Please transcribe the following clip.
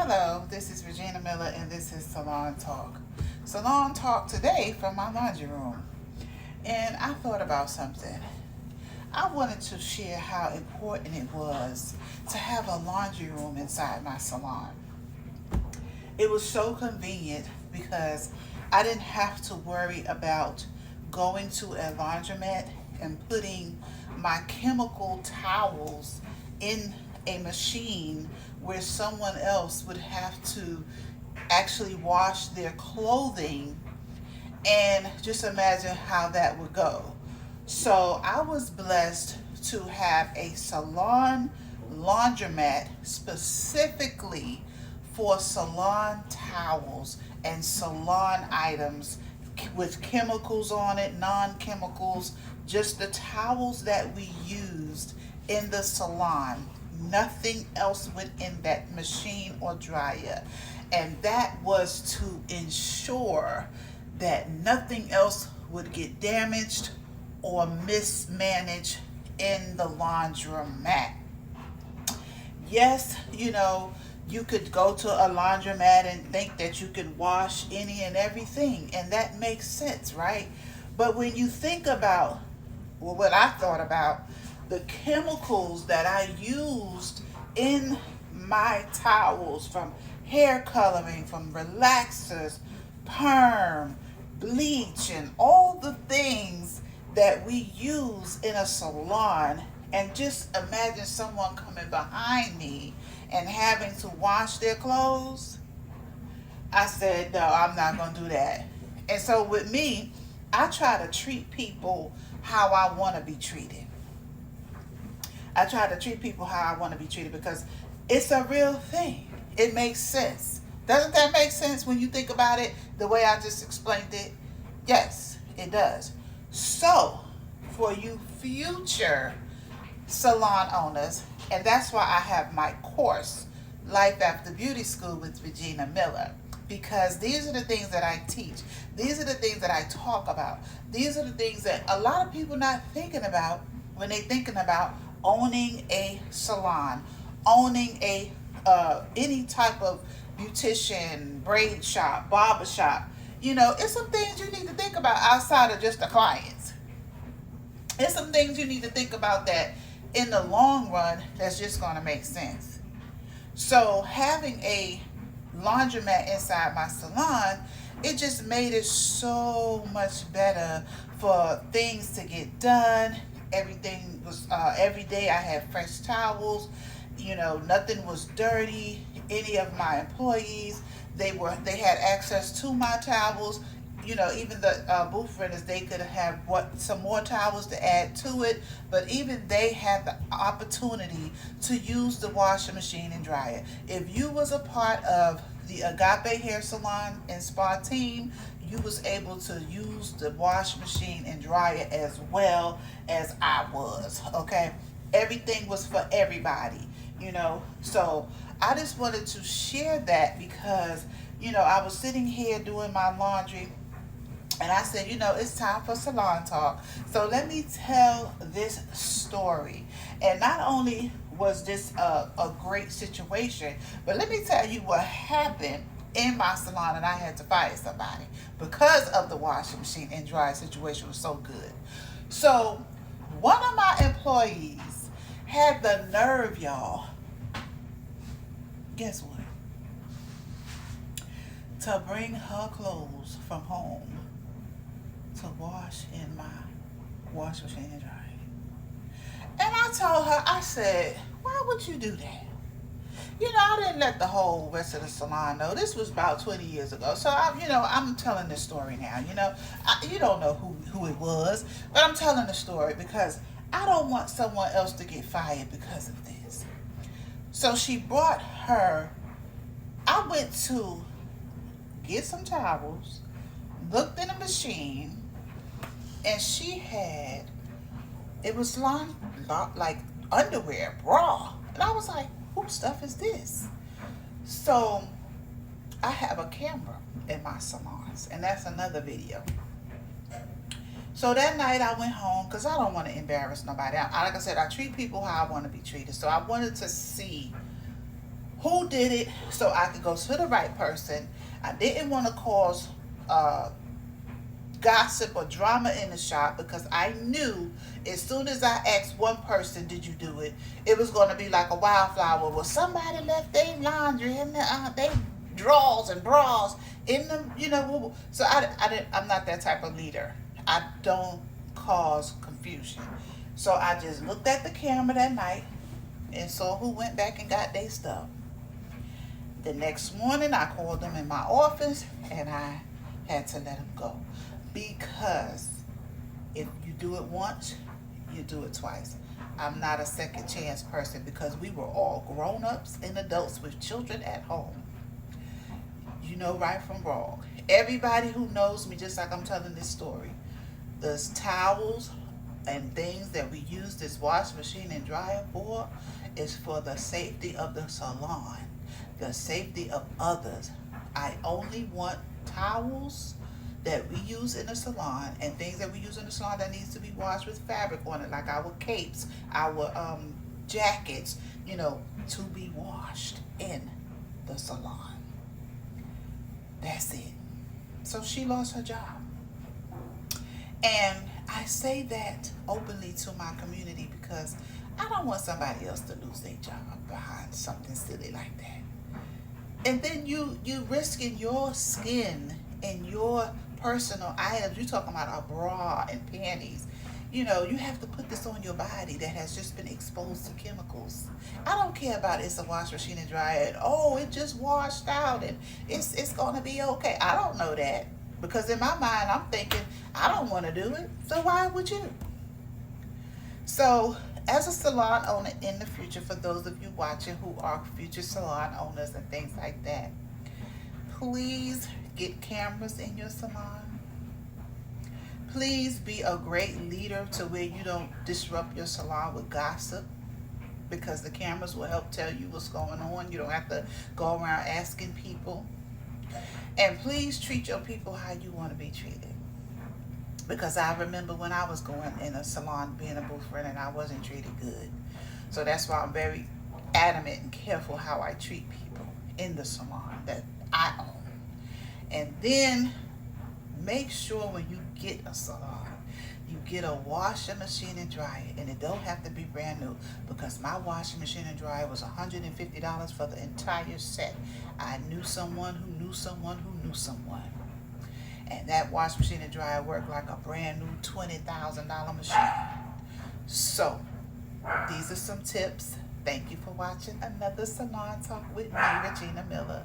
Hello, this is Regina Miller and this is Salon Talk. Salon Talk today from my laundry room. And I thought about something. I wanted to share how important it was to have a laundry room inside my salon. It was so convenient because I didn't have to worry about going to a laundromat and putting my chemical towels in a machine where someone else would have to actually wash their clothing, and just imagine how that would go. So I was blessed to have a salon laundromat specifically for salon towels and salon items with chemicals on it, non-chemicals, just the towels that we used in the salon. Nothing else went in that machine or dryer. And that was to ensure that nothing else would get damaged or mismanaged in the laundromat. Yes, you could go to a laundromat and think that you could wash any and everything, and that makes sense, right? But when you think about, well, what I thought about, the chemicals that I used in my towels, from hair coloring, from relaxers, perm, bleach, and all the things that we use in a salon. And just imagine someone coming behind me and having to wash their clothes. I said, no, I'm not going to do that. And so with me, I try to treat people how I want to be treated. I try to treat people how I want to be treated because it's a real thing. It makes sense. Doesn't that make sense when you think about it the way I just explained it? Yes, it does. So, for you future salon owners, and that's why I have my course, Life After Beauty School with Regina Miller, because these are the things that I teach. These are the things that I talk about. These are the things that a lot of people not thinking about when they thinking about owning a salon, owning a any type of beautician, braid shop, barber shop. It's some things you need to think about outside of just the clients. It's some things you need to think about that in the long run that's just going to make sense. So having a laundromat inside my salon, it just made it so much better for things to get done. Everything was every day I had fresh towels. Nothing was dirty. Any of my employees, they had access to my towels. Even the booth renters, they could have some more towels to add to it. But even they had the opportunity to use the washing machine and dryer. If you was a part of the Agape Hair Salon and Spa team, you was able to use the washing machine and dryer as well as I was. Okay, everything was for everybody. So I just wanted to share that because I was sitting here doing my laundry. And I said, it's time for salon talk. So let me tell this story. And not only was this a great situation, but let me tell you what happened in my salon, and I had to fire somebody because of the washing machine and dryer situation was so good. So one of my employees had the nerve, y'all. Guess what? To bring her clothes from home to wash in my wash machine and dryer. And I told her, I said, why would you do that? I didn't let the whole rest of the salon know. This was about 20 years ago. So, I'm telling this story now. You don't know who it was, but I'm telling the story because I don't want someone else to get fired because of this. So she brought her, I went to get some towels, looked in the machine, and she had, it was like underwear, bra. And I was like, whose stuff is this? So I have a camera in my salons, and that's another video. So that night I went home because I don't want to embarrass nobody. Like I said, I treat people how I want to be treated. So I wanted to see who did it so I could go to the right person. I didn't want to cause uh, gossip or drama in the shop, because I knew as soon as I asked one person, did you do it, it was going to be like a wildflower. Well, somebody left their laundry in the, they drawers and bras in them, So I'm not that type of leader. I don't cause confusion. So I just looked at the camera that night and saw who went back and got their stuff. The next morning, I called them in my office and I had to let them go. Because if you do it once, you do it twice. I'm not a second chance person, because we were all grown-ups and adults with children at home. You know right from wrong. Everybody who knows me, just like I'm telling this story, those towels and things that we use this wash machine and dryer for is for the safety of the salon, the safety of others. I only want towels that we use in the salon and things that we use in the salon that needs to be washed with fabric on it, like our capes, our jackets, to be washed in the salon. That's it. So she lost her job. And I say that openly to my community because I don't want somebody else to lose their job behind something silly like that. And then you risking your skin and your personal items. You're talking about a bra and panties. You have to put this on your body that has just been exposed to chemicals. I don't care about it's a wash machine and dryer and it just washed out and it's gonna be okay. I don't know that, because in my mind I'm thinking I don't want to do it, so why would you? So as a salon owner in the future, for those of you watching who are future salon owners and things like that, please get cameras in your salon. Please be a great leader to where you don't disrupt your salon with gossip, because the cameras will help tell you what's going on. You don't have to go around asking people. And please treat your people how you want to be treated. Because I remember when I was going in a salon being a booth friend and I wasn't treated good. So that's why I'm very adamant and careful how I treat people in the salon that I own. And then make sure when you get a salon, you get a washing machine and dryer, and it don't have to be brand new, because my washing machine and dryer was $150 for the entire set. I knew someone who knew someone who knew someone, and that washing machine and dryer worked like a brand new $20,000 machine. So these are some tips. Thank you for watching another Salon Talk with me, Regina Miller.